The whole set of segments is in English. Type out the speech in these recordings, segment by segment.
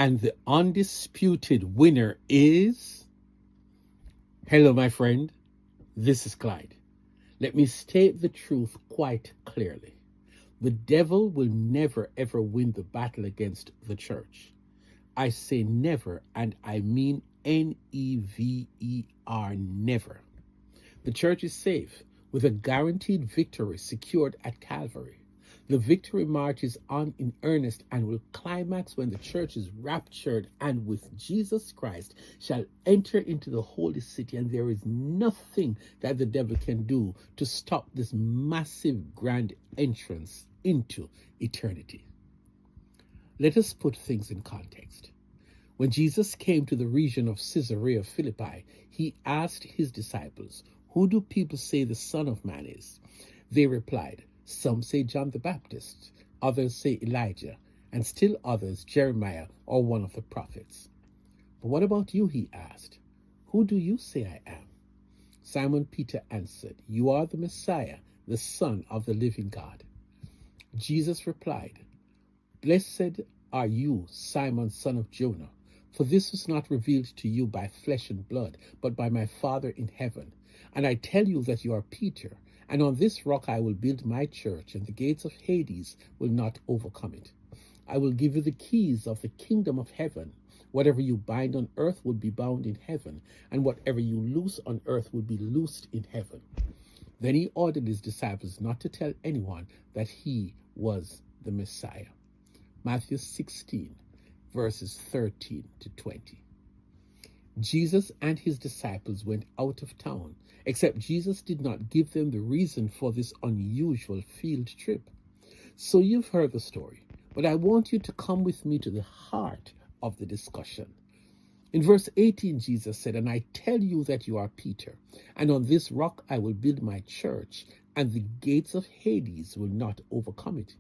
And the undisputed winner is... Hello, my friend. This is Clyde. Let me state the truth quite clearly. The devil will never ever win the battle against the church. I say never, and I mean never, never. The church is safe, with a guaranteed victory secured at Calvary. The victory marches on in earnest and will climax when the church is raptured and with Jesus Christ shall enter into the holy city, and there is nothing that the devil can do to stop this massive grand entrance into eternity. Let us put things in context. When Jesus came to the region of Caesarea Philippi, he asked his disciples, "Who do people say the Son of Man is?" They replied, "Some say John the Baptist, others say Elijah, and still others Jeremiah or one of the prophets." "But what about you?" he asked. "Who do you say I am?" Simon Peter answered, "You are the Messiah, the Son of the living God." Jesus replied, "Blessed are you, Simon, son of Jonah, for this was not revealed to you by flesh and blood, but by my Father in heaven. And I tell you that you are Peter, and on this rock I will build my church, and the gates of Hades will not overcome it. I will give you the keys of the kingdom of heaven. Whatever you bind on earth will be bound in heaven, and whatever you loose on earth will be loosed in heaven." Then he ordered his disciples not to tell anyone that he was the Messiah. Matthew 16, verses 13 to 20. Jesus and his disciples went out of town, except Jesus did not give them the reason for this unusual field trip. So you've heard the story, but I want you to come with me to the heart of the discussion. In verse 18, Jesus said, "And I tell you that you are Peter, and on this rock I will build my church, and the gates of Hades will not overcome it."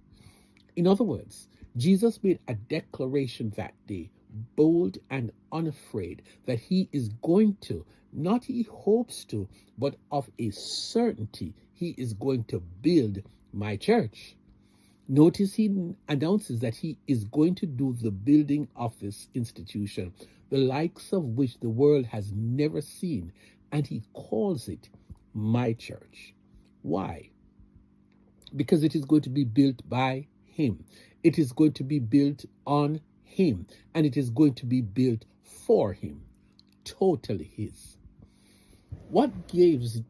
In other words, Jesus made a declaration that day, bold and unafraid, that he is going to, not he hopes to, but of a certainty, he is going to build my church. Notice he announces that he is going to do the building of this institution, the likes of which the world has never seen, and he calls it my church. Why? Because it is going to be built by him. It is going to be built on him, and it is going to be built for him, totally his. What gives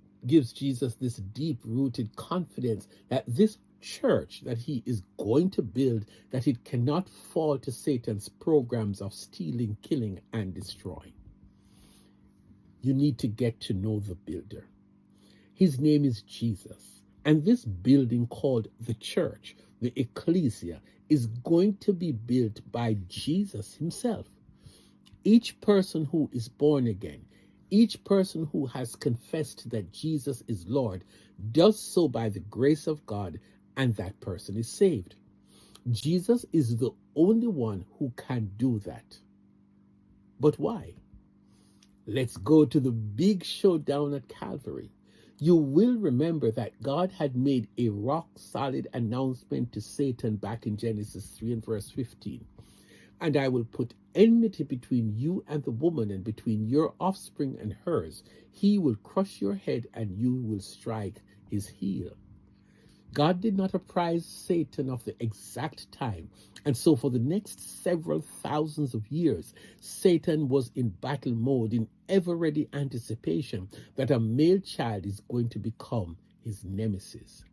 Jesus this deep-rooted confidence that this church that he is going to build, that it cannot fall to Satan's programs of stealing, killing, and destroying? You need to get to know the builder. His name is Jesus, and this building called the church, the ecclesia, is going to be built by Jesus himself. Each person who is born again, each person who has confessed that Jesus is Lord, does so by the grace of God, and that person is saved. Jesus is the only one who can do that. But why? Let's go to the big showdown at Calvary. You will remember that God had made a rock-solid announcement to Satan back in Genesis 3 and verse 15. "And I will put enmity between you and the woman, and between your offspring and hers. He will crush your head, and you will strike his heel." God did not apprise Satan of the exact time, and so for the next several thousands of years, Satan was in battle mode, in ever-ready anticipation that a male child is going to become his nemesis.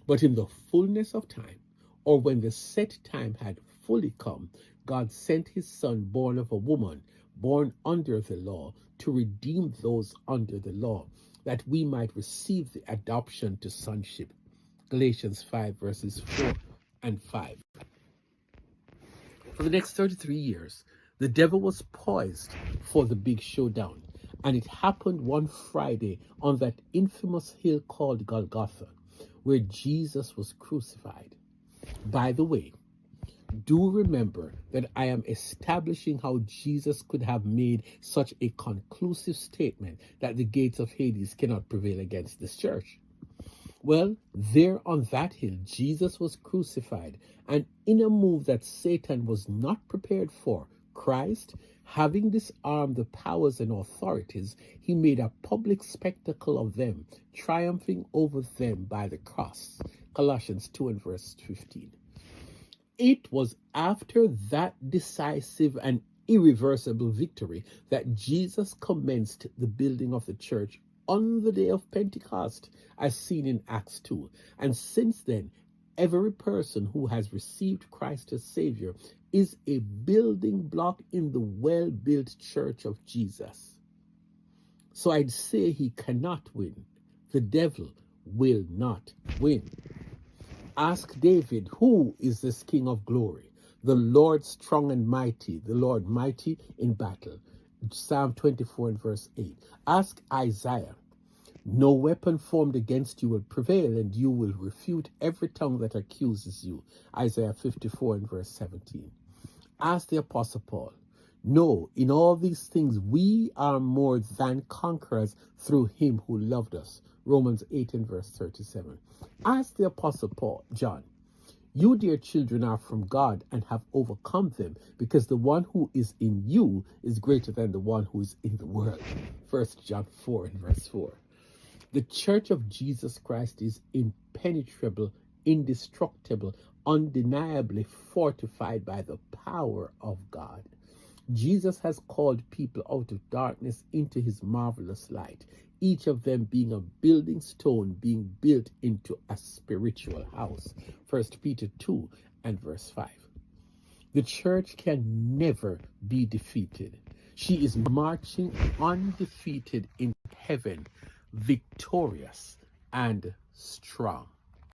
But in the fullness of time, or when the set time had fully come, God sent his son, born of a woman, born under the law, to redeem those under the law, that we might receive the adoption to sonship. Galatians 5 verses 4 and 5. For the next 33 years, the devil was poised for the big showdown, and it happened one Friday on that infamous hill called Golgotha, where Jesus was crucified. By the way, do remember that I am establishing how Jesus could have made such a conclusive statement that the gates of Hades cannot prevail against this church. Well, there on that hill, Jesus was crucified, and in a move that Satan was not prepared for, Christ, having disarmed the powers and authorities, he made a public spectacle of them, triumphing over them by the cross. Colossians 2 and verse 15. It was after that decisive and irreversible victory that Jesus commenced the building of the church on the day of Pentecost, as seen in Acts 2. And since then, every person who has received Christ as Savior is a building block in the well-built church of Jesus. So I'd say he cannot win. The devil will not win. Ask David, who is this King of glory? The Lord strong and mighty, the Lord mighty in battle. Psalm 24 and verse 8. Ask Isaiah, no weapon formed against you will prevail, and you will refute every tongue that accuses you. Isaiah 54 and verse 17. Ask the Apostle Paul, no, in all these things we are more than conquerors through him who loved us. Romans 8 and verse 37. Ask the Apostle Paul, John, you, dear children, are from God and have overcome them, because the one who is in you is greater than the one who is in the world. 1 John 4 and verse 4. The church of Jesus Christ is impenetrable, indestructible, undeniably fortified by the power of God. Jesus has called people out of darkness into his marvelous light, each of them being a building stone being built into a spiritual house. 1 Peter 2 and verse 5. The church can never be defeated. She is marching undefeated in heaven, victorious and strong.